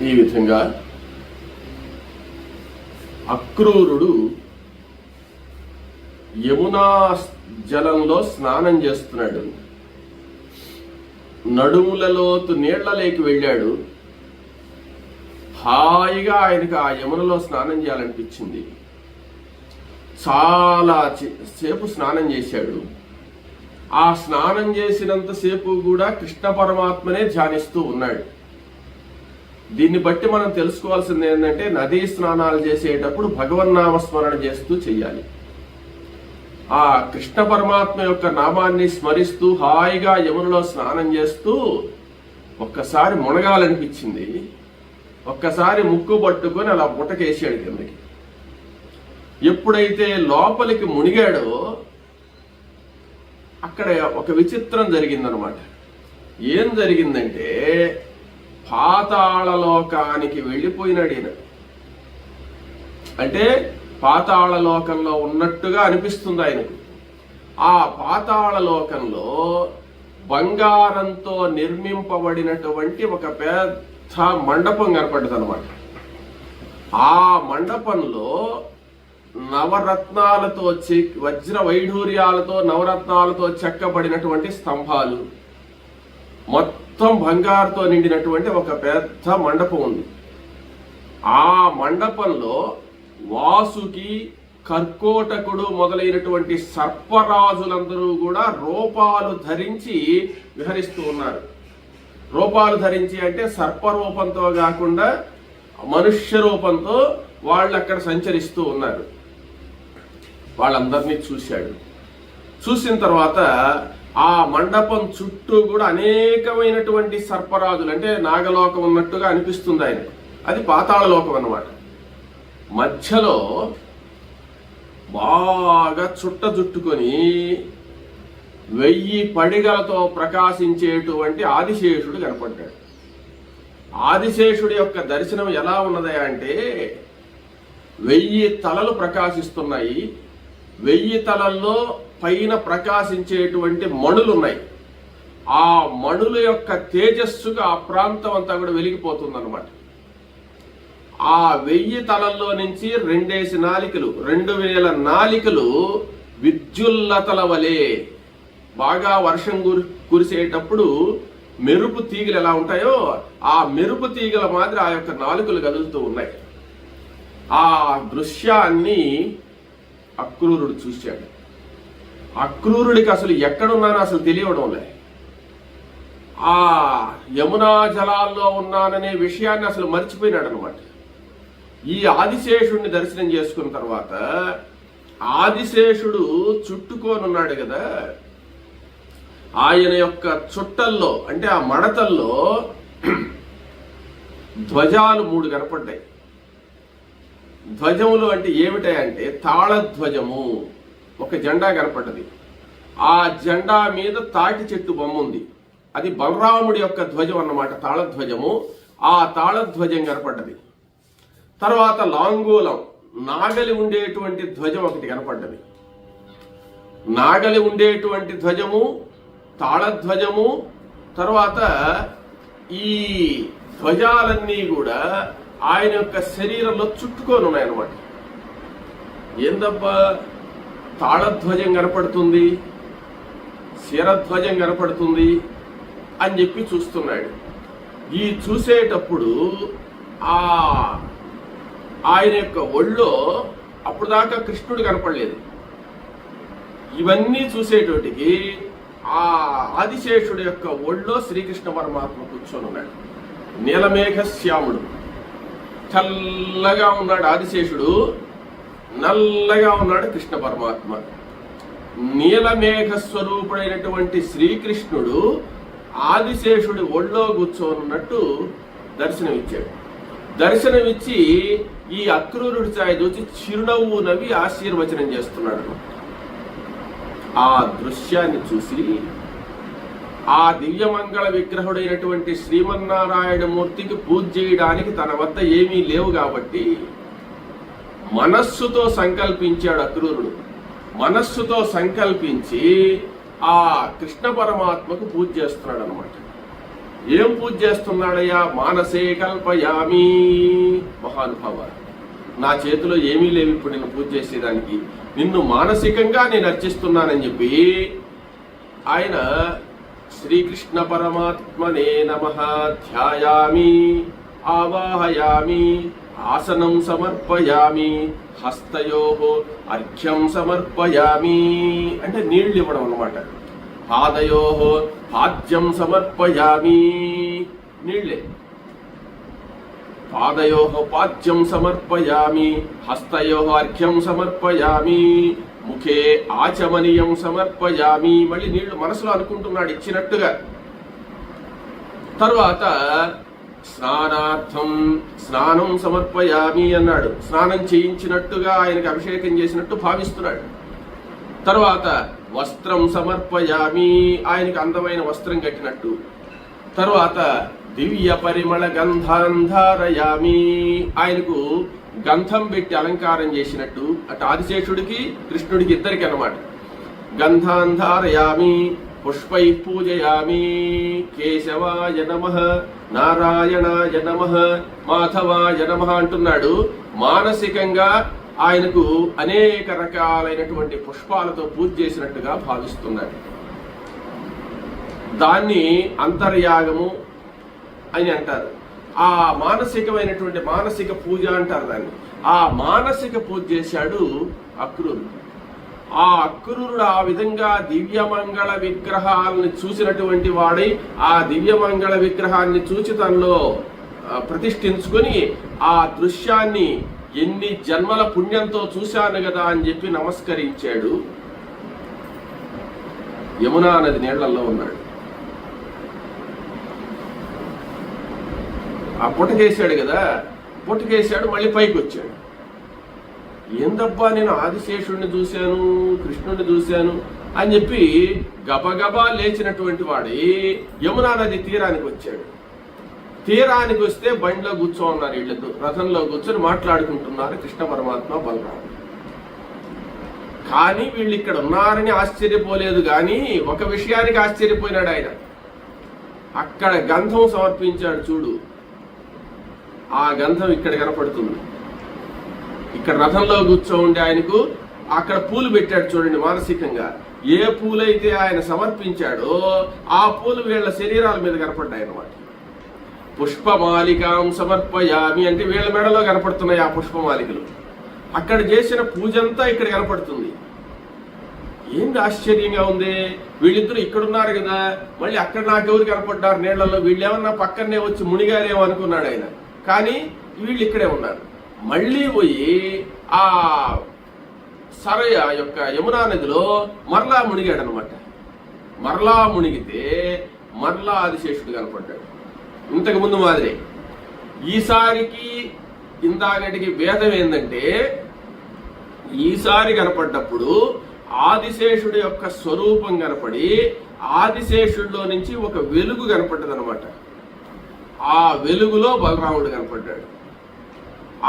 ఈ విధంగా అక్రూరుడు యమునా జలంలో స్నానం చేస్తున్నాడు. నడుములలోతు నీళ్లలోకి వెళ్ళాడు. హాయిగా ఆయనకు ఆ యమునలో స్నానం చేయాలనిపించింది. చాలా సేపు స్నానం చేశాడు. ఆ స్నానం చేసినంతసేపు కూడా కృష్ణ పరమాత్మనే ధ్యానిస్తూ ఉన్నాడు. దీన్ని బట్టి మనం తెలుసుకోవాల్సింది ఏంటంటే, నదీ స్నానాలు చేసేటప్పుడు భగవన్నామస్మరణ చేస్తూ చెయ్యాలి. ఆ కృష్ణ పరమాత్మ యొక్క నామాన్ని స్మరిస్తూ హాయిగా యమునలో స్నానం చేస్తూ ఒక్కసారి మునగాలనిపించింది. ఒక్కసారి ముక్కు పట్టుకొని అలా బుట్టకేసాడు కిందకి. ఎప్పుడైతే లోపలికి మునిగాడో అక్కడ ఒక విచిత్రం జరిగిందనమాట. ఏం జరిగిందంటే, పాతాళలోకానికి వెళ్ళిపోయినాడు ఈయన. అంటే పాతాళలోకంలో ఉన్నట్టుగా అనిపిస్తుంది ఆయనకు. ఆ పాతాళలోకంలో బంగారంతో నిర్మింపబడినటువంటి ఒక పెద్ద మండపం కనపడ్డది అనమాట. ఆ మండపంలో నవరత్నాలతో వజ్ర వైఢూర్యాలతో నవరత్నాలతో చెక్కబడినటువంటి స్తంభాలు, మొత్తం బంగారుతో నిండినటువంటి ఒక పెద్ద మండపం ఉంది. ఆ మండపంలో వాసుకి, కర్కోటకుడు మొదలైనటువంటి సర్పరాజులందరూ కూడా రూపాలు ధరించి విహరిస్తూ ఉన్నారు. రూపాలు ధరించి అంటే సర్పరూపంతో కాకుండా మనుష్య రూపంతో వాళ్ళు అక్కడ సంచరిస్తూ ఉన్నారు. వాళ్ళందరినీ చూశాడు. చూసిన తర్వాత ఆ మండపం చుట్టూ కూడా అనేకమైనటువంటి సర్పరాజులు, అంటే నాగలోకం ఉన్నట్టుగా అనిపిస్తుంది ఆయన. అది పాతాళలోకం అన్నమాట. మధ్యలో బాగా చుట్ట జుట్టుకొని 1000 పడిగలతో ప్రకాశించేటువంటి ఆదిశేషుడు కనపడ్డాడు. ఆదిశేషుడి యొక్క దర్శనం ఎలా ఉన్నది అంటే, 1000 తలలు ప్రకాశిస్తున్నాయి. 1000 తలల్లో పైన ప్రకాశించేటువంటి మణులు ఉన్నాయి. ఆ మణుల యొక్క తేజస్సుగా ఆ ప్రాంతం అంతా కూడా వెలిగిపోతుంది అనమాట. ఆ 1000 తలల్లో నుంచి 2 నాలికలు, 2000 నాలికలు విద్యుల్లతల వలె బాగా వర్షం కురిసేటప్పుడు మెరుపు తీగలు ఎలా ఉంటాయో ఆ మెరుపు తీగల మాదిరి ఆ యొక్క నాలుకలు కదులుతూ ఉన్నాయి. ఆ దృశ్యాన్ని అక్రూరుడు చూశాడు. అక్రూరుడికి అసలు ఎక్కడున్నానో అసలు తెలియడం లే. ఆ యమునా జలాల్లో ఉన్నాననే విషయాన్ని అసలు మర్చిపోయినాడు అనమాట. ఈ ఆదిశేషుడిని దర్శనం చేసుకున్న తర్వాత ఆదిశేషుడు చుట్టుకోనున్నాడు కదా, ఆయన యొక్క చుట్టల్లో అంటే ఆ మడతల్లో ధ్వజాలు 3 కనపడ్డాయి. ధ్వజములు అంటే ఏమిటాయంటే తాళధ్వజము, ఒక జెండా కనపడ్డది. ఆ జెండా మీద తాటి చెట్టు బొమ్మ ఉంది. అది బలరాముడి యొక్క ధ్వజం అన్నమాట, తాళధ్వజము. ఆ తాళధ్వజం కనపడ్డది. తర్వాత లాంగూలం, నాగలి ఉండేటువంటి ధ్వజం ఒకటి కనపడ్డది. నాగలి ఉండేటువంటి ధ్వజము, తాళధ్వజము, తర్వాత ఈ ధ్వజాలన్నీ కూడా ఆయన యొక్క శరీరంలో చుట్టుకొని ఉన్నాయన్నమాట. ఏందబ్బా, తాళధ్వజం కనపడుతుంది, శిరధ్వజం కనపడుతుంది అని చెప్పి చూస్తున్నాడు. ఈ చూసేటప్పుడు ఆయన యొక్క ఒళ్ళో అప్పుడు దాకా కృష్ణుడు కనపడలేదు. ఇవన్నీ చూసేటోటికి ఆ ఆదిశేషుడు యొక్క ఒళ్ళో శ్రీకృష్ణ పరమాత్మ కూర్చొని ఉన్నాడు. నీలమేఘ శ్యాముడు, చల్లగా ఉన్నాడు ఆదిశేషుడు, నల్లగా ఉన్నాడు కృష్ణ పరమాత్మ. నీలమేఘ స్వరూపుడైనటువంటి శ్రీకృష్ణుడు ఆదిశేషుడి ఒళ్ళో కూర్చోనున్నట్టు దర్శనమిచ్చాడు. దర్శనమిచ్చి ఈ అక్రూరుడి ఛాయ చూసి చిరునవ్వు నవ్వి ఆశీర్వచనం చేస్తున్నాడు. ఆ దృశ్యాన్ని చూసి ఆ దివ్యమంగళ విగ్రహుడైనటువంటి శ్రీమన్నారాయణమూర్తికి పూజ చేయడానికి తన వద్ద ఏమీ లేవు కాబట్టి మనస్సుతో సంకల్పించాడు అక్రూరుడు. మనస్సుతో సంకల్పించి ఆ కృష్ణ పరమాత్మకు పూజ చేస్తున్నాడు అనమాట. ఏం పూజ చేస్తున్నాడయ్యా? మానసే కల్పయామి. మహానుభావ, నా చేతిలో ఏమీ లేవు ఇప్పుడు నిన్ను పూజ చేసేదానికి, నిన్ను మానసికంగా నేను అర్చిస్తున్నానని చెప్పి ఆయన శ్రీకృష్ణ పరమాత్మనే నమః ధ్యాయామి ఆవాహయామి ఆసనం సమర్పయామి హస్తయోః అర్ఘ్యం సమర్పయామి అంటే నీళ్లు ఇవ్వడం అన్నమాట. పాదయోః పాద్యం సమర్పయామి, నీళ్లే. పాదయోః పాద్యం సమర్పయామి హస్తయోః అర్ఘ్యం సమర్పయామి ముఖే ఆచమనీయం సమర్పయామి. మళ్ళీ నీళ్లు మనసులో అనుకుంటున్నాడు ఇచ్చినట్టుగా. తర్వాత స్నానార్థం స్నానం సమర్పయామి అన్నాడు. స్నానం చేయించినట్టుగా ఆయనకు అభిషేకం చేసినట్టు భావిస్తున్నాడు. తర్వాత వస్త్రం సమర్పయామి, ఆయనకు అందమైన వస్త్రం కట్టినట్టు. తర్వాత దివ్య పరిమళ గంధాంధారయామి, ఆయనకు గంధం పెట్టి అలంకారం చేసినట్టు. అటు ఆదిశేషుడికి కృష్ణుడికి ఇద్దరికి అన్నమాట. గంధాంధారయామి పుష్పై పూజయామి కేశవాయ నమః నారాయణాయ నమః మాధవాయ నమః అంటున్నాడు. మానసికంగా ఆయనకు అనేక రకాలైనటువంటి పుష్పాలతో పూజ చేసినట్టుగా భావిస్తున్నాడు. దాన్ని అంతర్యాగము అని అంటారు. ఆ మానసికమైనటువంటి మానసిక పూజ అంటారు దాన్ని. ఆ మానసిక పూజ చేశాడు అక్రూరుడు. ఆ అక్రూరుడు ఆ విధంగా దివ్యమంగళ విగ్రహాలను చూసినటువంటి వాడై ఆ దివ్యమంగళ విగ్రహాన్ని చూచి తనలో ప్రతిష్ఠించుకొని ఆ దృశ్యాన్ని ఎన్ని జన్మల పుణ్యంతో చూశాను కదా అని చెప్పి నమస్కరించాడు. యమునా నది నీళ్లలో ఉన్నాడు. ఆ పుటకేశాడు కదా, పుటకేశాడు, మళ్ళీ పైకి వచ్చాడు. ఏందబ్బా నేను ఆదిశేషుడిని చూశాను, కృష్ణుడిని చూశాను అని చెప్పి గబగబా లేచినటువంటి వాడు యమునా నది తీరానికి వచ్చాడు. తీరానికి వస్తే బండిలో కూర్చో ఉన్నారు వీళ్ళిద్దరు. రథంలో కూర్చొని మాట్లాడుకుంటున్నారు కృష్ణ పరమాత్మ బలరాముడు. కానీ వీళ్ళు ఇక్కడ ఉన్నారని ఆశ్చర్యపోలేదు, కానీ ఒక విషయానికి ఆశ్చర్యపోయినాడు ఆయన. అక్కడ గంధం సమర్పించాడు చూడు, ఆ గంధం ఇక్కడ కనపడుతుంది. ఇక్కడ రథంలో కూర్చో ఉండి ఆయనకు అక్కడ పూలు పెట్టాడు చూడండి. మానసికంగా ఏ పూలైతే ఆయన సమర్పించాడో ఆ పూలు వీళ్ళ శరీరాల మీద కనపడ్డాయి అన్నమాట. పుష్పమాలికాం సమర్పయామి అంటే వీళ్ళ మెడలో కనపడుతున్నాయి ఆ పుష్పమాలికలు. అక్కడ చేసిన పూజ అంతా ఇక్కడ కనపడుతుంది. ఏంది ఆశ్చర్యంగా ఉంది, వీళ్ళిద్దరు ఇక్కడున్నారు కదా, మళ్ళీ అక్కడ నాకెవరు కనపడ్డారు నీళ్లలో, వీళ్ళేమన్నా పక్కనే వచ్చి మునిగారేమో అనుకున్నాడు ఆయన. కానీ వీళ్ళు ఇక్కడే ఉన్నారు. మళ్ళీ పోయి ఆ సరయ యొక్క యమునా నదిలో మరలా మునిగాడు అనమాట. మరలా మునిగితే మరలా ఆదిశేషుడు కనపడ్డాడు ఇంతకు ముందు మాదిరి. ఈసారికి ఇందాకటికి భేదం ఏంటంటే ఈసారి కనపడ్డప్పుడు ఆదిశేషుడి యొక్క స్వరూపం కనపడి ఆదిశేషుడిలో నుంచి ఒక వెలుగు కనపడ్డది అనమాట. ఆ వెలుగులో బలరాముడు కనపడ్డాడు.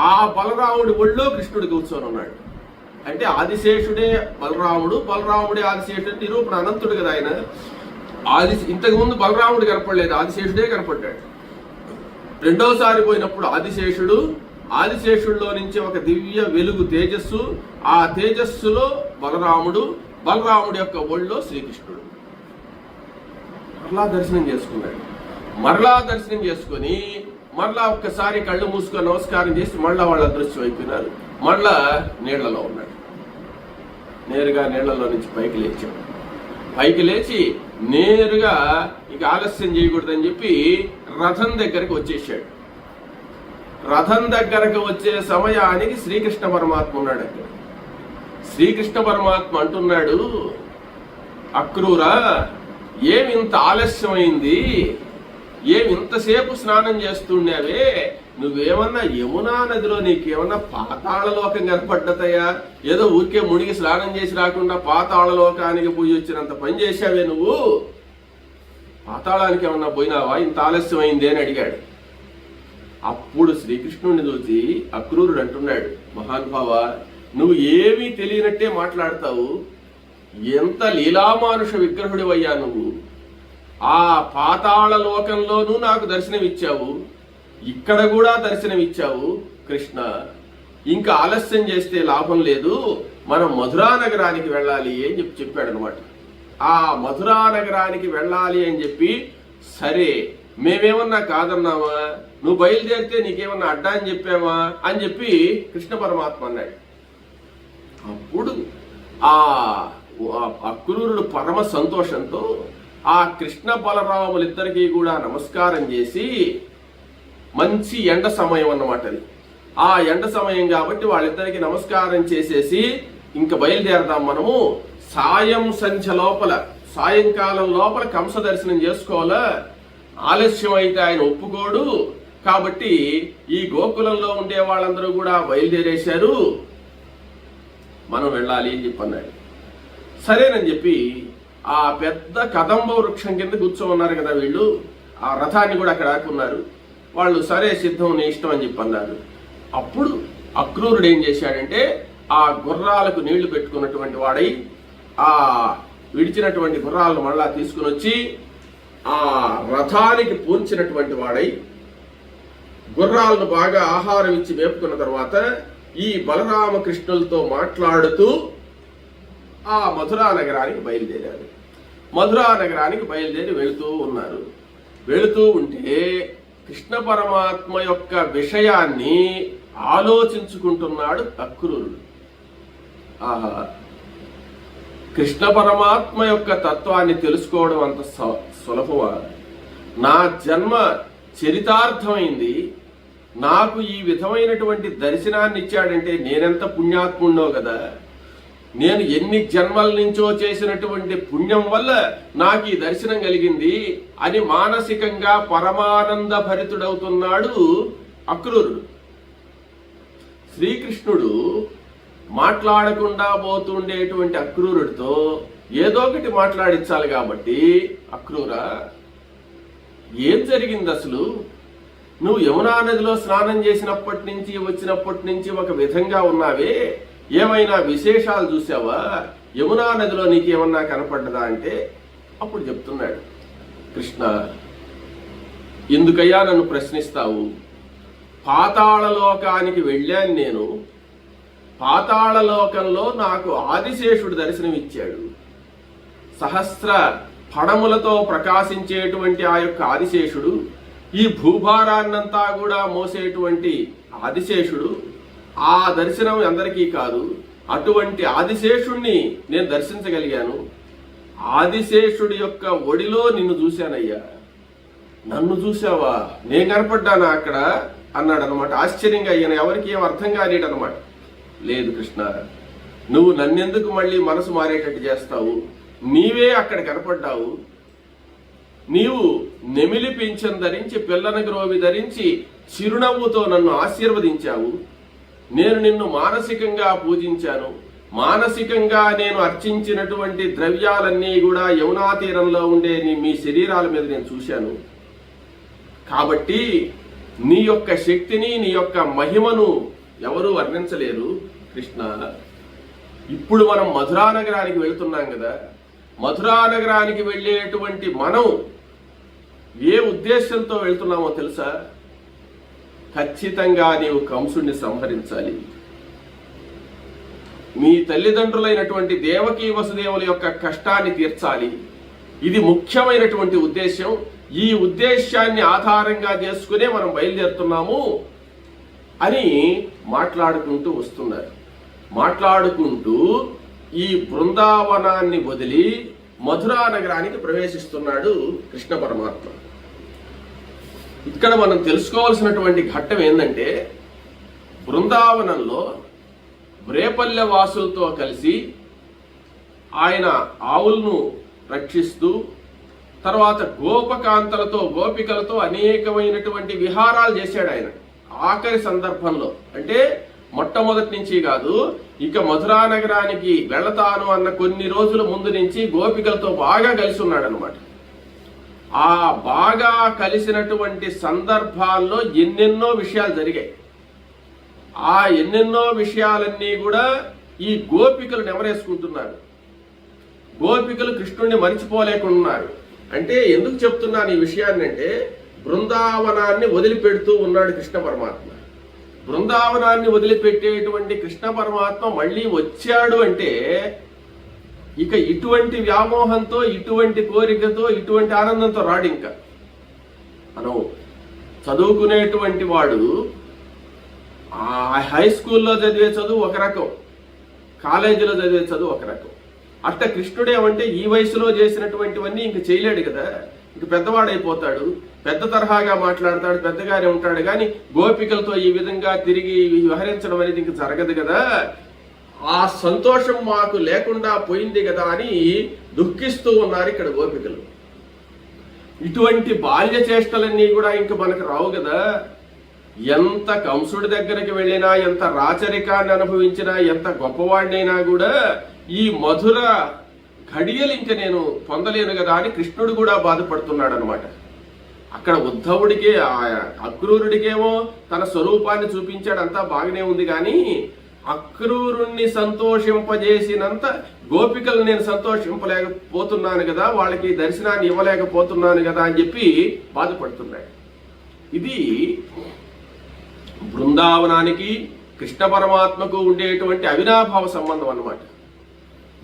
ఆ బలరాముడి ఒళ్ళో కృష్ణుడు కూర్చొని ఉన్నాడు. అంటే ఆదిశేషుడే బలరాముడు, బలరాముడే ఆదిశేషుడు. నిరూపణ అనంతుడు కదా ఆయన. ఇంతకు ముందు బలరాముడు కనపడలేదు, ఆదిశేషుడే కనపడ్డాడు. రెండోసారి పోయినప్పుడు ఆదిశేషుడిలో నుంచి ఒక దివ్య వెలుగు తేజస్సు, ఆ తేజస్సులో బలరాముడు, బలరాముడి యొక్క ఒళ్ళో శ్రీకృష్ణుడు. మరలా దర్శనం చేసుకున్నాడు. మరలా దర్శనం చేసుకుని మరలా ఒక్కసారి కళ్ళు మూసుకొని నమస్కారం చేసి మళ్ళా వాళ్ళ అదృశ్యం అయిపోయినారు. మళ్ళా నీళ్లలో ఉన్నాడు. నేరుగా నీళ్లలో నుంచి పైకి లేచాడు. పైకి లేచి నేరుగా ఇక ఆలస్యం చేయకూడదని చెప్పి రథం దగ్గరికి వచ్చేసాడు. రథం దగ్గరకు వచ్చే సమయానికి శ్రీకృష్ణ పరమాత్మ ఉన్నాడు అక్కడ. శ్రీకృష్ణ పరమాత్మ అంటున్నాడు, అక్రూరా ఏమి ఇంత ఆలస్యమైంది, ఏమి ఇంతసేపు స్నానం చేస్తుండేవే, నువ్వేమన్నా యమునా నదిలో నీకేమన్నా పాతాళలోకం కనపడ్డతయ్యా? ఏదో ఊరికే మునిగి స్నానం చేసి రాకుండా పాతాళలోకానికి పోయి వచ్చినంత పని చేశావే నువ్వు, పాతాళానికి ఏమన్నా పోయినావా, ఇంత ఆలస్యం అయింది అని అడిగాడు. అప్పుడు శ్రీకృష్ణుడిని చూసి అక్రూరుడు అంటున్నాడు, మహానుభావ నువ్వు ఏమీ తెలియనట్టే మాట్లాడతావు, ఎంత లీలామానుష విగ్రహుడివయ్యా నువ్వు, ఆ పాతాళ లోకంలోనూ నాకు దర్శనమిచ్చావు, ఇక్కడ కూడా దర్శనమిచ్చావు కృష్ణ. ఇంకా ఆలస్యం చేస్తే లాభం లేదు, మనం మధురా నగరానికి వెళ్ళాలి అని చెప్పాడు అనమాట. ఆ మధురా నగరానికి వెళ్ళాలి అని చెప్పి, సరే మేమేమన్నా కాదన్నావా, నువ్వు బయలుదేరితే నీకేమన్నా అడ్డా అని చెప్పావా అని చెప్పి కృష్ణ పరమాత్మ అన్నాడు. అప్పుడు ఆ అక్రూరుడు పరమ సంతోషంతో ఆ కృష్ణ బలరాములిద్దరికీ కూడా నమస్కారం చేసి, మంచి ఎండ సమయం అన్నమాట అది, ఆ ఎండ సమయం కాబట్టి వాళ్ళిద్దరికి నమస్కారం చేసేసి ఇంక బయలుదేరదాం మనము, సాయం సంధ్య లోపల, సాయంకాలం లోపల కంస దర్శనం చేసుకోవాలా, ఆలస్యం అయితే ఆయన ఒప్పుకోడు కాబట్టి ఈ గోకులంలో ఉండే వాళ్ళందరూ కూడా బయలుదేరేశారు, మనం వెళ్ళాలి అని చెప్పి అన్నాడు. సరేనని చెప్పి ఆ పెద్ద కదంబ వృక్షం కింద కూర్చోమన్నారు కదా వీళ్ళు, ఆ రథాన్ని కూడా అక్కడ ఆకున్నారు వాళ్ళు. సరే సిద్ధం, నీ ఇష్టం అని చెప్పి అన్నారు. అప్పుడు అక్రూరుడు ఏం చేశాడంటే, ఆ గుర్రాలకు నీళ్లు పెట్టుకున్నటువంటి వాడై ఆ విడిచినటువంటి గుర్రాలను మళ్ళా తీసుకుని వచ్చి ఆ రథానికి పూంచినటువంటి వాడై గుర్రాలను బాగా ఆహారం ఇచ్చి మేపుకున్న తర్వాత ఈ బలరామకృష్ణులతో మాట్లాడుతూ ఆ మధురా నగరానికి బయలుదేరారు. మధురా నగరానికి బయలుదేరి వెళుతూ ఉన్నారు. వెళుతూ ఉంటే కృష్ణ పరమాత్మ యొక్క విషయాన్ని ఆలోచించుకుంటున్నాడు అక్రూరుడు. ఆహా, కృష్ణ పరమాత్మ యొక్క తత్వాన్ని తెలుసుకోవడం అంత సులభమా? నా జన్మ చరితార్థమైంది, నాకు ఈ విధమైనటువంటి దర్శనాన్ని ఇచ్చాడంటే నేనెంత పుణ్యాత్ముండో కదా. నేను ఎన్ని జన్మల నుంచో చేసినటువంటి పుణ్యం వల్ల నాకు ఈ దర్శనం కలిగింది అని మానసికంగా పరమానంద భరితుడవుతున్నాడు అక్రూరుడు. శ్రీకృష్ణుడు మాట్లాడకుండా పోతుండేటువంటి అక్రూరుడితో ఏదో ఒకటి మాట్లాడించాలి కాబట్టి, అక్రూరా ఏం జరిగింది అసలు? నువ్వు యమునా నదిలో స్నానం చేసినప్పటి నుంచి వచ్చినప్పటి నుంచి ఒక విధంగా ఉన్నావే, ఏమైనా విశేషాలు చూసావా? యమునా నదిలో నీకేమన్నా కనపడ్డదా అంటే అప్పుడు చెప్తున్నాడు, కృష్ణ ఎందుకయ్యా నన్ను ప్రశ్నిస్తావు? పాతాళ లోకానికి వెళ్ళాను నేను, పాతాళ లోకంలో నాకు ఆదిశేషుడు దర్శనమిచ్చాడు. సహస్ర ఫణములతో ప్రకాశించేటువంటి ఆ యొక్క ఆదిశేషుడు, ఈ భూభారాన్నంతా కూడా మోసేటువంటి ఆదిశేషుడు, ఆ దర్శనం అందరికీ కాదు. అటువంటి ఆదిశేషుణ్ణి నేను దర్శించగలిగాను. ఆదిశేషుడి యొక్క ఒడిలో నిన్ను చూశానయ్యా. నన్ను చూసావా? నేను కనపడ్డానా అక్కడ అన్నాడు అనమాట. ఆశ్చర్యంగా ఈయన ఎవరికి ఏం అర్థం కానిడనమాట. లేదు కృష్ణ, నువ్వు నన్నెందుకు మళ్ళీ మనసు మారేటట్టు చేస్తావు? నీవే అక్కడ కనపడ్డావు. నీవు నెమిలి పింఛం ధరించి పిల్లన గ్రోవి ధరించి చిరునవ్వుతో నన్ను ఆశీర్వదించావు. నేను నిన్ను మానసికంగా పూజించాను. మానసికంగా నేను అర్చించినటువంటి ద్రవ్యాలన్నీ కూడా యమునా తీరంలో ఉండే మీ శరీరాల మీద నేను చూశాను. కాబట్టి నీ యొక్క శక్తిని, నీ యొక్క మహిమను ఎవరూ వర్ణించలేరు కృష్ణ. ఇప్పుడు మనం మధురా నగరానికి వెళ్తున్నాం కదా, మధురా నగరానికి వెళ్ళేటువంటి మనం ఏ ఉద్దేశంతో వెళ్తున్నామో తెలుసా? ఖచ్చితంగా నీవు కంసుడిని సంహరించాలి. మీ తల్లిదండ్రులైనటువంటి దేవకీ వసుదేవుల యొక్క కష్టాన్ని తీర్చాలి. ఇది ముఖ్యమైనటువంటి ఉద్దేశం. ఈ ఉద్దేశాన్ని ఆధారంగా చేసుకునే మనం బయలుదేరుతున్నాము అని మాట్లాడుకుంటూ వస్తున్నారు. మాట్లాడుకుంటూ ఈ బృందావనాన్ని వదిలి మధురా నగరానికి ప్రవేశిస్తున్నాడు కృష్ణ పరమాత్మ. ఇక్కడ మనం తెలుసుకోవాల్సినటువంటి ఘట్టం ఏంటంటే, బృందావనంలో రేపల్లె వాసులతో కలిసి ఆయన ఆవులను రక్షిస్తూ, తర్వాత గోపకాంతలతో గోపికలతో అనేకమైనటువంటి విహారాలు చేశాడు ఆయన. ఆఖరి సందర్భంలో అంటే మొట్టమొదటి నుంచి కాదు, ఇక మధురా నగరానికి వెళతాను అన్న కొన్ని రోజుల ముందు నుంచి గోపికలతో బాగా కలిసి ఉన్నాడు అనమాట. ఆ బాగా కలిసినటువంటి సందర్భాల్లో ఎన్నెన్నో విషయాలు జరిగాయి. ఆ ఎన్నెన్నో విషయాలన్నీ కూడా ఈ గోపికలు నెమరేసుకుంటున్నారు. గోపికలు కృష్ణుడిని మరిచిపోలేకున్నారు. అంటే ఎందుకు చెప్తున్నాను ఈ విషయాన్ని అంటే, బృందావనాన్ని వదిలిపెడుతూ ఉన్నాడు కృష్ణ పరమాత్మ. బృందావనాన్ని వదిలిపెట్టేటువంటి కృష్ణ పరమాత్మ మళ్ళీ వచ్చాడు అంటే ఇక ఇటువంటి వ్యామోహంతో, ఇటువంటి కోరికతో, ఇటువంటి ఆనందంతో రాడు. ఇంకా మనం చదువుకునేటువంటి వాడు హై స్కూల్లో చదివే చదువు ఒక రకం, కాలేజీలో చదివే చదువు ఒక రకం. అట్ట కృష్ణుడేమంటే ఈ వయసులో చేసినటువంటివన్నీ ఇంక చేయలేడు కదా, ఇంక పెద్దవాడైపోతాడు, పెద్ద తరహాగా మాట్లాడతాడు, పెద్దగానే ఉంటాడు. కానీ గోపికలతో ఈ విధంగా తిరిగి వ్యవహరించడం అనేది ఇంక జరగదు కదా, ఆ సంతోషం మాకు లేకుండా పోయింది కదా అని దుఃఖిస్తూ ఉన్నారు ఇక్కడ గోపికలు. ఇటువంటి బాల్య చేష్టలన్నీ కూడా ఇంక మనకు రావు కదా. ఎంత కంసుడి దగ్గరికి వెళ్ళినా, ఎంత రాచరికాన్ని అనుభవించినా, ఎంత గొప్పవాడినైనా కూడా ఈ మధుర ఘడియలు ఇంక నేను పొందలేను కదా అని కృష్ణుడు కూడా బాధపడుతున్నాడు అనమాట. అక్కడ ఉద్ధవుడికే, అక్రూరుడికేమో తన స్వరూపాన్ని చూపించాడు, అంతా బాగానే ఉంది. కానీ అక్రూరుణ్ణి సంతోషింపజేసినంత గోపికలు నేను సంతోషింపలేకపోతున్నాను కదా, వాళ్ళకి దర్శనాన్ని ఇవ్వలేకపోతున్నాను కదా అని చెప్పి బాధపడుతున్నాడు. ఇది బృందావనానికి కృష్ణ పరమాత్మకు ఉండేటువంటి అవినాభావ సంబంధం అన్నమాట.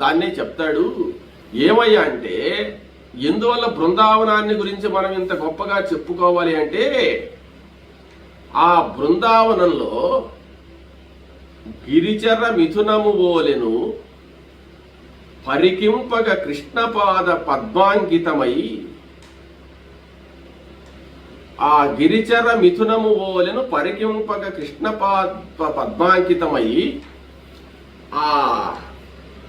దాన్నే చెప్తాడు. ఏమయ్యా అంటే, ఎందువల్ల బృందావనాన్ని గురించి మనం ఇంత గొప్పగా చెప్పుకోవాలి అంటే, ఆ బృందావనంలో గిరిచర మిథునము ఓలెను పరికింపగ కృష్ణపాద పద్మాంకితమై, ఆ గిరిచర మిథునము ఓలెను పరికింపగ కృష్ణపాద పద్మాంకితమై. ఆ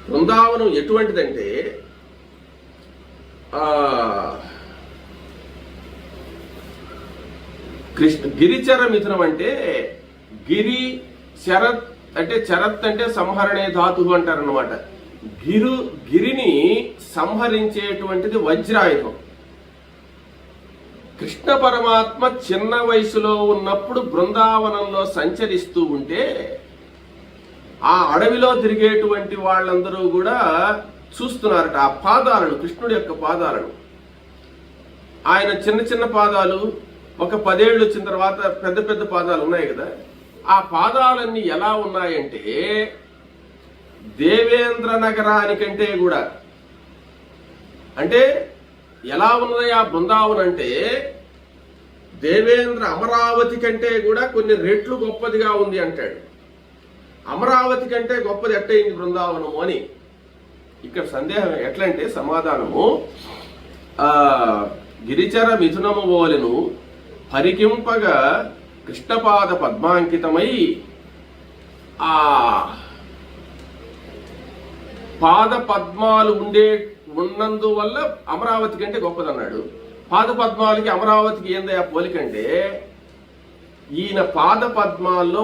బృందావనం ఎటువంటిదంటే, గిరిచర మిథునం అంటే, గిరి శరత్ అంటే, చరత్ అంటే సంహరణే ధాతువు అంటారనమాట. గిరిని సంహరించేటువంటిది వజ్రాయుధం. కృష్ణ పరమాత్మ చిన్న వయసులో ఉన్నప్పుడు బృందావనంలో సంచరిస్తూ ఉంటే ఆ అడవిలో తిరిగేటువంటి వాళ్ళందరూ కూడా చూస్తున్నారట ఆ పాదాలను, కృష్ణుడి యొక్క పాదాలను. ఆయన చిన్న చిన్న పాదాలు, ఒక 10 ఏళ్ళు వచ్చిన తర్వాత పెద్ద పెద్ద పాదాలు ఉన్నాయి కదా, ఆ పాదాలన్నీ ఎలా ఉన్నాయంటే దేవేంద్ర నగరానికంటే కూడా, అంటే ఎలా ఉన్నది ఆ బృందావనం అంటే దేవేంద్ర అమరావతి కంటే కూడా కొన్ని రెట్లు గొప్పదిగా ఉంది అంటాడు. అమరావతి కంటే గొప్పది ఎట్టయింది బృందావనము అని. ఇక్కడ సందేహం ఎట్లంటే సమాధానము, గిరిచర మిథునము ఓలెను పరికింపగా కృష్ణపాద పద్మాంకితమై, ఆ పాద పద్మాలు ఉన్నందువల్ల అమరావతి కంటే గొప్పదన్నాడు. పాద పద్మాలకి అమరావతికి ఏందయ్యా పోలికంటే, ఈయన పాద పద్మాల్లో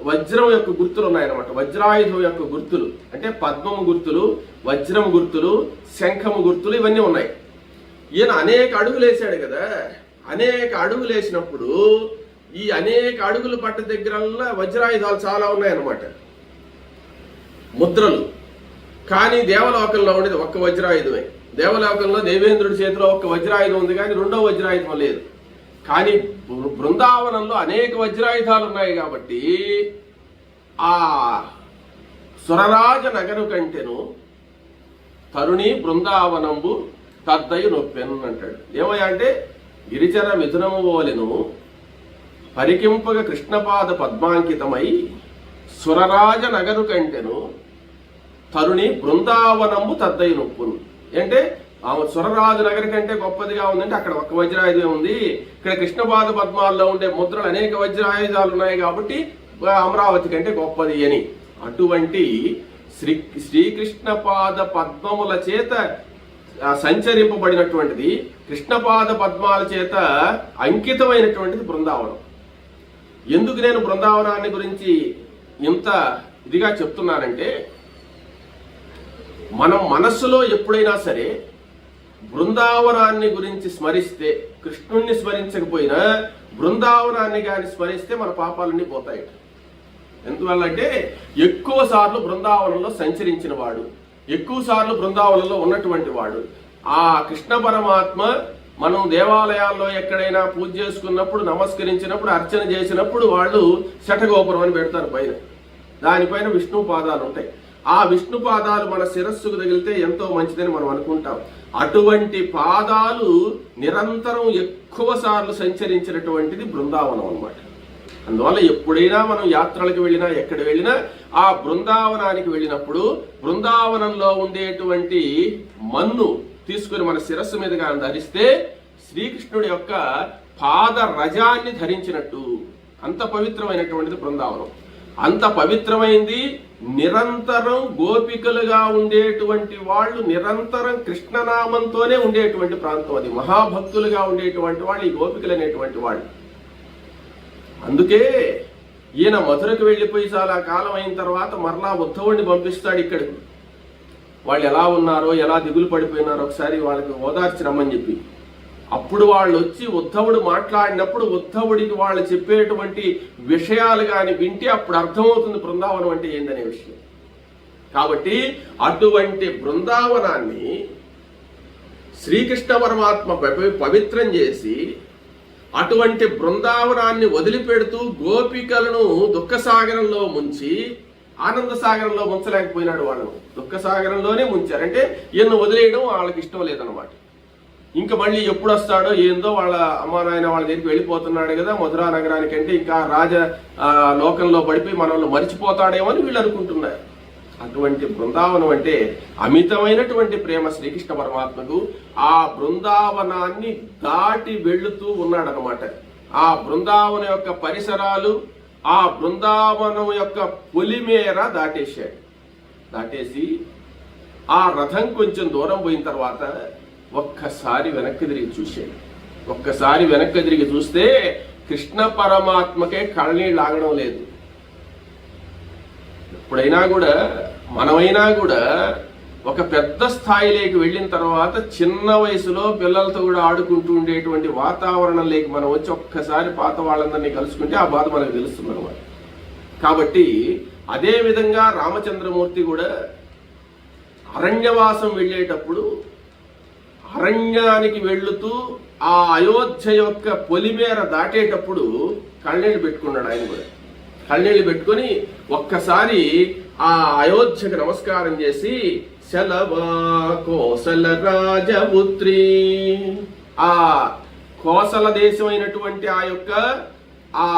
వజ్రం యొక్క గుర్తులు ఉన్నాయన్నమాట. వజ్రాయుధం యొక్క గుర్తులు అంటే పద్మము గుర్తులు, వజ్రం గుర్తులు, శంఖము గుర్తులు ఇవన్నీ ఉన్నాయి. ఈయన అనేక అడుగులు వేసాడు కదా, అనేక అడుగులు వేసినప్పుడు ఈ అనేక అడుగులు పట్ట దగ్గరల్లా వజ్రాయుధాలు చాలా ఉన్నాయన్నమాట, ముద్రలు. కానీ దేవలోకంలో ఉండేది ఒక్క వజ్రాయుధమే. దేవలోకంలో దేవేంద్రుడి చేతిలో ఒక్క వజ్రాయుధం ఉంది, కానీ రెండో వజ్రాయుధం లేదు. కానీ బృందావనంలో అనేక వజ్రాయుధాలు ఉన్నాయి కాబట్టి ఆ సురరాజ నగరు కంటెను తరుణి బృందావనంబు తద్దయు నొప్పెను అంటాడు. ఏమయ్యా అంటే, గిరిచర మిథునము ఓలెను పరికింపగ కృష్ణపాద పద్మాంకితమై సురరాజ నగరు కంటెను తరుణి బృందావనంబు తద్దయు నొప్పును. అంటే ఆమె సురరాజు నగరి కంటే గొప్పదిగా ఉందంటే అక్కడ ఒక్క వజ్రాయుధం ఉంది, ఇక్కడ కృష్ణపాద పద్మాల్లో ఉండే ముద్రలు అనేక వజ్రాయుధాలు ఉన్నాయి కాబట్టి అమరావతి కంటే గొప్పది అని. అటువంటి శ్రీకృష్ణ పాద పద్మముల చేత సంచరింపబడినటువంటిది, కృష్ణపాద పద్మాల చేత అంకితమైనటువంటిది బృందావనం. ఎందుకు నేను బృందావనాన్ని గురించి ఇంత ఇదిగా చెప్తున్నానంటే, మనం మనస్సులో ఎప్పుడైనా సరే బృందావనాన్ని గురించి స్మరిస్తే, కృష్ణుణ్ణి స్మరించకపోయినా బృందావనాన్ని కానీ స్మరిస్తే మన పాపాలన్నీ పోతాయి. ఎందువల్ల అంటే, ఎక్కువ సార్లు బృందావనంలో సంచరించిన వాడు, ఎక్కువ సార్లు బృందావనంలో ఉన్నటువంటి వాడు, ఆ కృష్ణ పరమాత్మ మనం దేవాలయాల్లో ఎక్కడైనా పూజ చేసుకున్నప్పుడు, నమస్కరించినప్పుడు, అర్చన చేసినప్పుడు వాళ్ళు శఠగోపురం అని పెడతారు పైన. దానిపైన విష్ణు పాదాలు ఉంటాయి. ఆ విష్ణు పాదాలు మన శిరస్సుకు తగిలితే ఎంతో మంచిదని మనం అనుకుంటాం. అటువంటి పాదాలు నిరంతరం ఎక్కువ సార్లు సంచరించినటువంటిది బృందావనం అన్నమాట. అందువల్ల ఎప్పుడైనా మనం యాత్రలకు వెళ్ళినా, ఎక్కడ వెళ్ళినా ఆ బృందావనానికి వెళ్ళినప్పుడు బృందావనంలో ఉండేటువంటి మన్ను తీసుకుని మన శిరస్సు మీదుగా ధరిస్తే శ్రీకృష్ణుడి యొక్క పాద రజాన్ని ధరించినట్టు. అంత పవిత్రమైనటువంటిది బృందావనం. అంత పవిత్రమైంది. నిరంతరం గోపికలుగా ఉండేటువంటి వాళ్ళు నిరంతరం కృష్ణనామంతోనే ఉండేటువంటి ప్రాంతం అది. మహాభక్తులుగా ఉండేటువంటి వాళ్ళు ఈ గోపికలు అనేటువంటి వాళ్ళు. అందుకే ఈయన మధురకు వెళ్ళిపోయి చాలా కాలం అయిన తర్వాత మరలా ఉద్ధవుడిని పంపిస్తాడు ఇక్కడికి. వాళ్ళు ఎలా ఉన్నారో, ఎలా దిగులు పడిపోయినారో ఒకసారి వాళ్ళకి ఓదార్చి రమ్మని చెప్పి. అప్పుడు వాళ్ళు వచ్చి ఉద్ధవుడు మాట్లాడినప్పుడు ఉద్ధవుడికి వాళ్ళు చెప్పేటువంటి విషయాలు కానీ వింటే అప్పుడు అర్థమవుతుంది బృందావనం అంటే ఏందనే విషయం. కాబట్టి అటువంటి బృందావనాన్ని శ్రీకృష్ణ పరమాత్మ పవిత్రం చేసి అటువంటి బృందావనాన్ని వదిలిపెడుతూ గోపికలను దుఃఖసాగరంలో ముంచి ఆనంద సాగరంలో ముంచలేకపోయినాడు. వాళ్ళను దుఃఖసాగరంలోనే ముంచారంటే ఈయన వదిలేయడం వాళ్ళకి ఇష్టం లేదనమాట. ఇంకా మళ్ళీ ఎప్పుడు వస్తాడో ఏందో, వాళ్ళ అమ్మా నాయన వాళ్ళ దగ్గరికి వెళ్ళిపోతున్నాడు కదా మధురా నగరానికి, అంటే ఇంకా రాజ లోకంలో పడిపోయి మనల్ని మరిచిపోతాడేమో అని వీళ్ళు అనుకుంటున్నారు. అటువంటి బృందావనం అంటే అమితమైనటువంటి ప్రేమ శ్రీకృష్ణ పరమాత్మకు. ఆ బృందావనాన్ని దాటి వెళుతూ ఉన్నాడనమాట. ఆ బృందావనం యొక్క పరిసరాలు, ఆ బృందావనం యొక్క పొలిమేర దాటేశాడు. దాటేసి ఆ రథం కొంచెం దూరం పోయిన తర్వాత ఒక్కసారి వెనక్కి తిరిగి చూశాడు. ఒక్కసారి వెనక్కి తిరిగి చూస్తే కృష్ణ పరమాత్మకే కళ్ళనీళ్ళు ఆగడం లేదు. ఎప్పుడైనా కూడా మనమైనా కూడా ఒక పెద్ద స్థాయిలోకి వెళ్ళిన తర్వాత చిన్న వయసులో పిల్లలతో కూడా ఆడుకుంటూ ఉండేటువంటి వాతావరణంలోకి మనం వచ్చి ఒక్కసారి పాత వాళ్ళందరినీ కలుసుకుంటే ఆ బాధ మనకు తెలుస్తుంది అన్నమాట. కాబట్టి అదే విధంగా రామచంద్రమూర్తి కూడా అరణ్యవాసం వెళ్ళేటప్పుడు అరణ్యానికి వెళుతూ ఆ అయోధ్య యొక్క పొలిమేర దాటేటప్పుడు కళ్ళనీళ్ళు పెట్టుకున్నాడు. ఆయన కూడా కళ్ళనీళ్ళు పెట్టుకొని ఒక్కసారి ఆ అయోధ్యకు నమస్కారం చేసి శలవా కోసల రాజపుత్రి, ఆ కోసల దేశమైనటువంటి ఆ యొక్క ఆ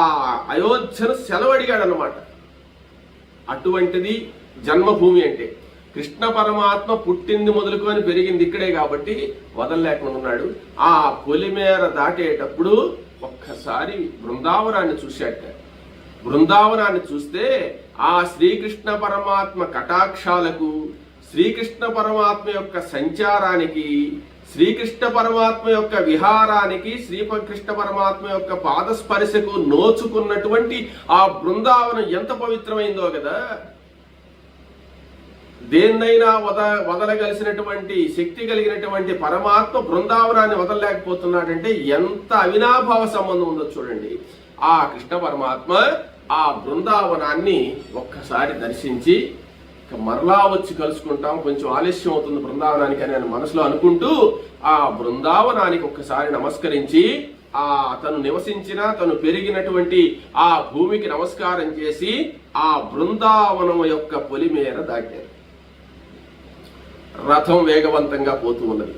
అయోధ్యను సెలవడిగాడు అన్నమాట. అటువంటిది జన్మభూమి అంటే. కృష్ణ పరమాత్మ పుట్టింది మొదలుకొని పెరిగింది ఇక్కడే కాబట్టి వదలలేకుండా ఉన్నాడు. ఆ పొలిమేర దాటేటప్పుడు ఒక్కసారి బృందావనాన్ని చూశాట. బృందావనాన్ని చూస్తే ఆ శ్రీకృష్ణ పరమాత్మ కటాక్షాలకు, శ్రీకృష్ణ పరమాత్మ యొక్క సంచారానికి, శ్రీకృష్ణ పరమాత్మ యొక్క విహారానికి, శ్రీకృష్ణ పరమాత్మ యొక్క పాదస్పర్శకు నోచుకున్నటువంటి ఆ బృందావనం ఎంత పవిత్రమైందో కదా. దేన్నైనా వదలగలిసినటువంటి శక్తి కలిగినటువంటి పరమాత్మ బృందావనాన్ని వదలలేకపోతున్నాడంటే ఎంత అవినాభావ సంబంధం ఉందో చూడండి. ఆ కృష్ణ పరమాత్మ ఆ బృందావనాన్ని ఒక్కసారి దర్శించి మరలా వచ్చి కలుసుకుంటాం, కొంచెం ఆలస్యం అవుతుంది బృందావనానికి అని మనసులో అనుకుంటూ ఆ బృందావనానికి ఒక్కసారి నమస్కరించి ఆ తను నివసించిన, తను పెరిగినటువంటి ఆ భూమికి నమస్కారం చేసి ఆ బృందావనం యొక్క పొలిమేర దాటారు. రథం వేగవంతంగా పోతూ ఉన్నది.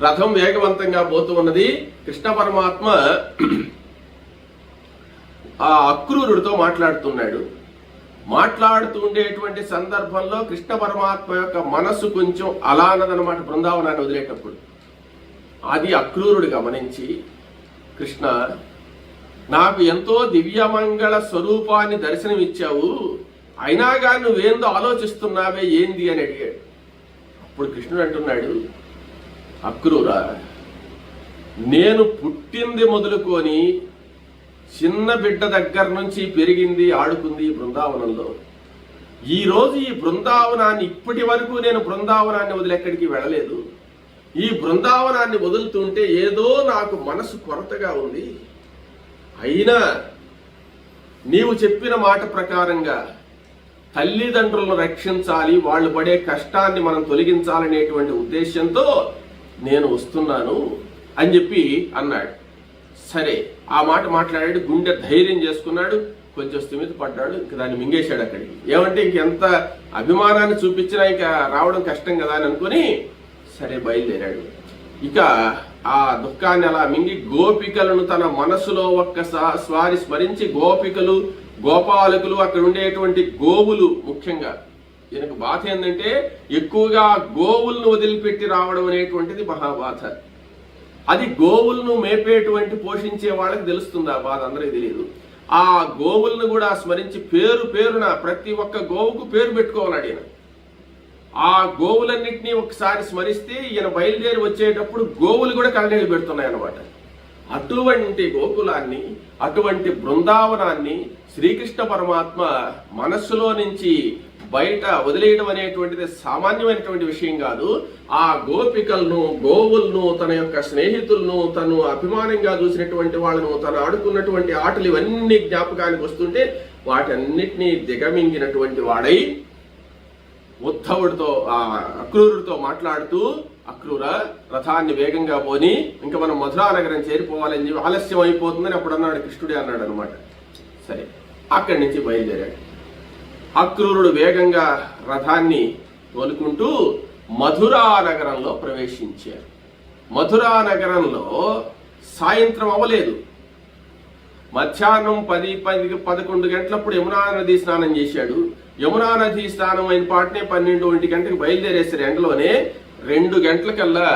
రథం వేగవంతంగా పోతూ ఉన్నది. కృష్ణ పరమాత్మ ఆ అక్రూరుడితో మాట్లాడుతున్నాడు. మాట్లాడుతూ ఉండేటువంటి సందర్భంలో కృష్ణ పరమాత్మ యొక్క మనస్సు కొంచెం అలా అన్నదనమాట బృందావనాన్ని వదిలేటప్పుడు. అది అక్రూరుడు గమనించి, కృష్ణ నాకు ఎంతో దివ్యమంగళ స్వరూపాన్ని దర్శనమిచ్చావు, అయినా కానీ నువ్వేందో ఆలోచిస్తున్నావే ఏంది అని అడిగాడు. అప్పుడు కృష్ణుడు అంటున్నాడు, అక్రూరా, నేను పుట్టింది మొదలుకొని చిన్న బిడ్డ దగ్గర నుంచి పెరిగింది, ఆడుకుంది బృందావనంలో. ఈ రోజు ఈ బృందావనాన్ని ఇప్పటి వరకు నేను బృందావనాన్ని వదిలి ఎక్కడికి వెళ్ళలేదు. ఈ బృందావనాన్ని వదులుతుంటే ఏదో నాకు మనసు కొరతగా ఉంది. అయినా నీవు చెప్పిన మాట ప్రకారంగా తల్లిదండ్రులను రక్షించాలి, వాళ్ళు పడే కష్టాన్ని మనం తొలగించాలనేటువంటి ఉద్దేశంతో నేను వస్తున్నాను అని చెప్పి అన్నాడు. సరే ఆ మాట మాట్లాడాడు, గుండె ధైర్యం చేసుకున్నాడు, కొంచెం స్థిమిత పడ్డాడు, ఇంక దాన్ని మింగేశాడు అక్కడికి. ఏమంటే ఇంకెంత అభిమానాన్ని చూపించినా ఇంకా రావడం కష్టం కదా అని అనుకుని సరే బయలుదేరాడు. ఇక ఆ దుఃఖాన్ని అలా మింగి గోపికలను తన మనసులో ఒక్కసారి స్మరించి, గోపికలు గోపాలకులు అక్కడ ఉండేటువంటి గోవులు ముఖ్యంగా ఈయనకు బాధ ఏంటంటే ఎక్కువగా గోవులను వదిలిపెట్టి రావడం అనేటువంటిది మహాబాధ. అది గోవులను మేపేటువంటి పోషించే వాళ్ళకి తెలుస్తుంది ఆ బాధ, అందరికీ తెలియదు. ఆ గోవులను కూడా స్మరించి పేరున ప్రతి ఒక్క గోవుకు పేరు పెట్టుకోవాలన్నాడు ఈయన. ఆ గోవులన్నింటినీ ఒకసారి స్మరిస్తే ఈయన బయలుదేరి వచ్చేటప్పుడు గోవులు కూడా కళ్ళనీళ్ళు పెడుతున్నాయి అన్నమాట. అటువంటి గోకులాన్ని, అటువంటి బృందావనాన్ని శ్రీకృష్ణ పరమాత్మ మనస్సులో నుంచి బయట వదిలేయడం అనేటువంటిది సామాన్యమైనటువంటి విషయం కాదు. ఆ గోపికలను, గోవులను, తన యొక్క స్నేహితులను, తను అభిమానంగా చూసినటువంటి వాళ్ళను, తను ఆడుకున్నటువంటి ఆటలు ఇవన్నీ జ్ఞాపకానికి వస్తుంటే వాటన్నిటినీ దిగమింగినటువంటి వాడై ఉద్ధవుడితో, అక్రూరుడితో మాట్లాడుతూ, అక్రూర రథాన్ని వేగంగా పోని, ఇంకా మనం మధురా నగరం చేరిపోవాలని చెప్పి, ఆలస్యం అయిపోతుందని అప్పుడు అన్నాడు, కృష్ణుడే అన్నాడు అనమాట. సరే అక్కడి నుంచి బయలుదేరాడు. అక్రూరుడు వేగంగా రథాన్ని తోలుకుంటూ మధురా నగరంలో ప్రవేశించారు. మధురా నగరంలో సాయంత్రం అవ్వలేదు, మధ్యాహ్నం 10-11 గంటలప్పుడు యమునా నది స్నానం చేశాడు. యమునా నది స్నానం అయిన పాటనే 12-1 గంటలకు బయలుదేరేసారు. ఎండలోనే 2 గంటలకల్లా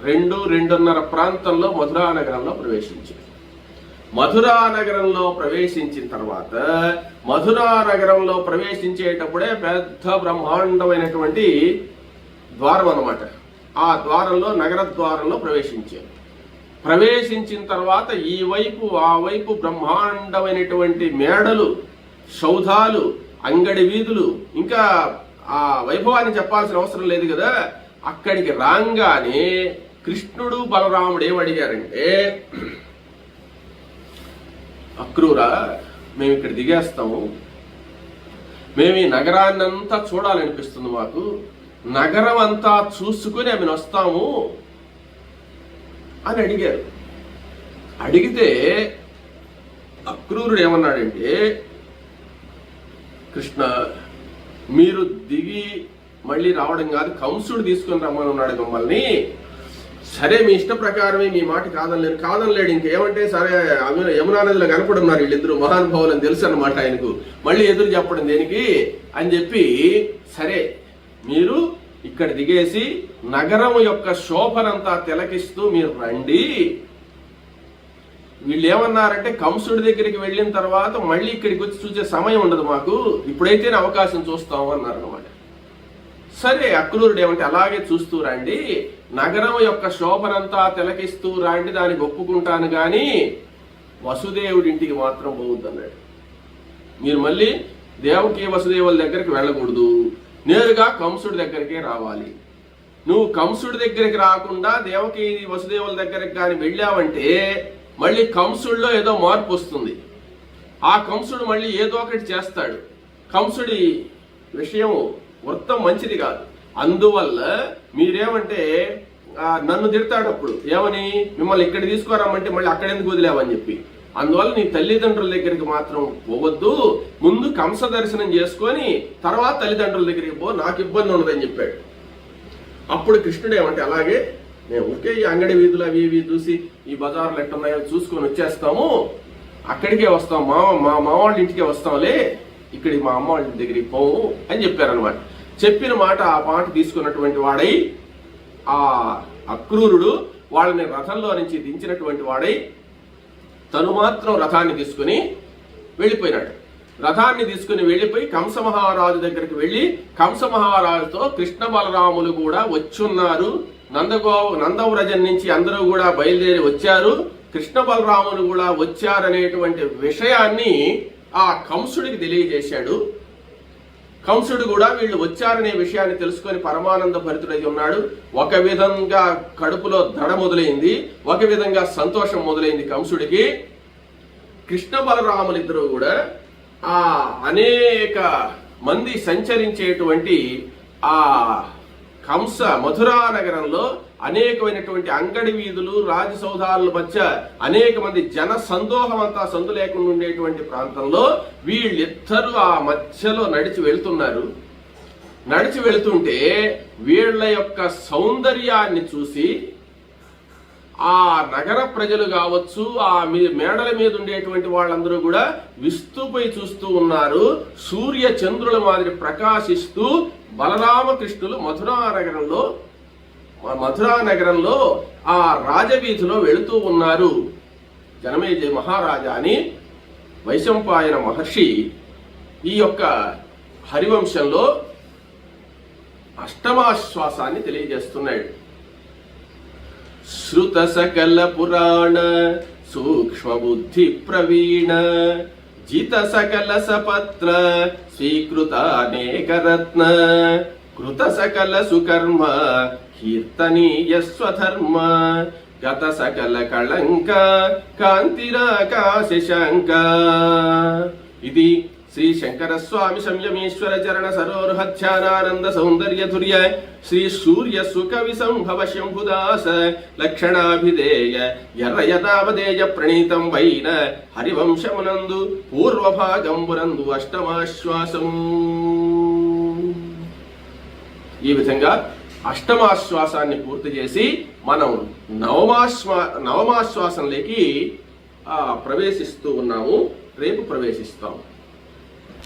2-2:30 ప్రాంతంలో మధురా నగరంలో ప్రవేశించారు. మధురా నగరంలో ప్రవేశించిన తర్వాత, మధురా నగరంలో ప్రవేశించేటప్పుడే పెద్ద బ్రహ్మాండమైనటువంటి ద్వారం అన్నమాట. ఆ ద్వారంలో, నగర ద్వారంలో ప్రవేశించారు. ప్రవేశించిన తర్వాత ఈ వైపు ఆ వైపు బ్రహ్మాండమైనటువంటి మేడలు, సౌధాలు, అంగడి వీధులు, ఇంకా ఆ వైభవాన్ని చెప్పాల్సిన అవసరం లేదు కదా. అక్కడికి రాగానే కృష్ణుడు బలరాముడు ఏమడిగారంటే, అక్రూరా మేము ఇక్కడ దిగేస్తాము, మేము ఈ నగరాన్నంతా చూడాలనిపిస్తుంది, మాకు నగరం అంతా చూసుకుని ఆమెను వస్తాము అని అడిగారు. అడిగితే అక్రూరుడు ఏమన్నాడంటే, కృష్ణ మీరు దిగి మళ్ళీ రావడం కాదు, కంసుడు తీసుకుని రమ్మని ఉన్నాడు మమ్మల్ని. సరే మీ ఇష్ట ప్రకారమే, మీ మాట కాదనలేడు. ఇంకేమంటే సరే యమునా నదిలో కనపడున్నారు వీళ్ళిద్దరు మహానుభావులు అని తెలుసు అన్నమాట ఆయనకు. మళ్ళీ ఎదురు చెప్పడం దేనికి అని చెప్పి, సరే మీరు ఇక్కడ దిగేసి నగరం యొక్క శోభనంతా తిలకిస్తూ మీరు రండి. వీళ్ళు ఏమన్నారంటే, కంసుడి దగ్గరికి వెళ్ళిన తర్వాత మళ్ళీ ఇక్కడికి వచ్చి చూసే సమయం ఉండదు మాకు, ఇప్పుడైతేనే అవకాశం చూస్తాము అన్నారు అనమాట. సరే అక్రూరుడు ఏమంటే, అలాగే చూస్తూ రండి, నగరం యొక్క శోభనంతా తిలకిస్తూ రండి, దానికి ఒప్పుకుంటాను కానీ వసుదేవుడింటికి మాత్రం పోవద్దు అన్నాడు. మీరు మళ్ళీ దేవకి వసుదేవుల దగ్గరికి వెళ్ళకూడదు, నేరుగా కంసుడి దగ్గరికే రావాలి. నువ్వు కంసుడి దగ్గరికి రాకుండా దేవకి వసుదేవుల దగ్గరికి కానీ వెళ్ళావంటే మళ్ళీ కంసుడిలో ఏదో మార్పు వస్తుంది. ఆ కంసుడు మళ్ళీ ఏదో ఒకటి చేస్తాడు. కంసుడి విషయం వృత్తం మంచిది కాదు. అందువల్ల మీరేమంటే నన్ను తిడతాడు అప్పుడు, ఏమని, మిమ్మల్ని ఇక్కడ తీసుకురామంటే మళ్ళీ అక్కడెందుకు వదిలేవని చెప్పి. అందువల్ల నీ తల్లిదండ్రుల దగ్గరికి మాత్రం పోవద్దు, ముందు కంస దర్శనం చేసుకొని తర్వాత తల్లిదండ్రుల దగ్గరికి పో, నాకు ఇబ్బంది ఉండదని చెప్పాడు. అప్పుడు కృష్ణుడు ఏమంటే, అలాగే మేము ఒకే ఈ అంగడి వీధులు అవి ఇవి చూసి ఈ బజార్లు ఎట్టున్నాయో చూసుకొని వచ్చేస్తాము, అక్కడికే వస్తాం, మా మావాళ్ళ ఇంటికే వస్తాంలే, ఇక్కడికి మా అమ్మ వాళ్ళ దగ్గరికి పోము అని చెప్పారనమాట. చెప్పిన మాట ఆ మాట తీసుకున్నటువంటి వాడై ఆ అక్రూరుడు వాళ్ళని రథంలో నుంచి దించినటువంటి వాడై తను మాత్రం రథాన్ని తీసుకుని వెళ్ళిపోయినాడు. రథాన్ని తీసుకుని వెళ్ళిపోయి కంస మహారాజు దగ్గరికి వెళ్ళి, కంస మహారాజుతో కృష్ణ బలరాములు కూడా వచ్చున్నారు, నందవ్రజం నుంచి అందరూ కూడా బయలుదేరి వచ్చారు, కృష్ణ బలరాములు కూడా వచ్చారనేటువంటి విషయాన్ని ఆ కంసుడికి తెలియజేశాడు. కంసుడు కూడా వీళ్ళు వచ్చారనే విషయాన్ని తెలుసుకొని పరమానంద భరితుడై ఉన్నాడు. ఒక విధంగా కడుపులో దడ మొదలైంది, ఒక విధంగా సంతోషం మొదలైంది కంసుడికి. కృష్ణ బలరాములిద్దరూ కూడా ఆ అనేక మంది సంచరించేటువంటి ఆ కంస మధురా నగరంలో అనేకమైనటువంటి అంగడి వీధులు, రాజసౌధాల మధ్య అనేక మంది జన సందోహం అంతా సందు లేకుండా ఉండేటువంటి ప్రాంతంలో వీళ్ళిద్దరూ ఆ మధ్యలో నడిచి వెళ్తున్నారు. నడిచి వెళ్తుంటే వీళ్ళ యొక్క సౌందర్యాన్ని చూసి ఆ నగర ప్రజలు కావచ్చు, ఆ మేడల మీద ఉండేటువంటి వాళ్ళందరూ కూడా విస్తుపోయి చూస్తూ ఉన్నారు. సూర్య చంద్రుల మాదిరి ప్రకాశిస్తూ బలరామకృష్ణులు మధురా నగరంలో ఆ రాజవీధిలో వెళుతూ ఉన్నారు. జనమేజయ మహారాజా అని వైశంపాయన మహర్షి ఈ యొక్క హరివంశంలో అష్టమాశ్వాసాన్ని తెలియజేస్తున్నాడు. శ్రుత సకల పురాణ సూక్ష్మ బుద్ధి ప్రవీణ జిత సకల సపత్ర స్వీకృత అనేక రత్న కృత సకల సుకర్మ కీర్తనీయ స్వధర్మ గత సకల కళంక కాంతిరాకాశ శంక. ఇది శ్రీ శంకర స్వామి సంయమేశ్వర చరణ సరోరుహ ధ్యానానంద సౌందర్య ధుర్య శ్రీ సూర్య సుఖ విసంభవ శంభుదాస లక్షణాభిధేయ ఎర్రయతావదేయ ప్రణీతం వైన హరివంశమునందు పూర్వభాగంబునందు అష్టమాశ్వాసం. ఈ విధంగా అష్టమాశ్వాసాన్ని పూర్తి చేసి మనం నవమాశ్వాసంలోకి ప్రవేశిస్తూ ఉన్నాము. రేపు ప్రవేశిస్తాం.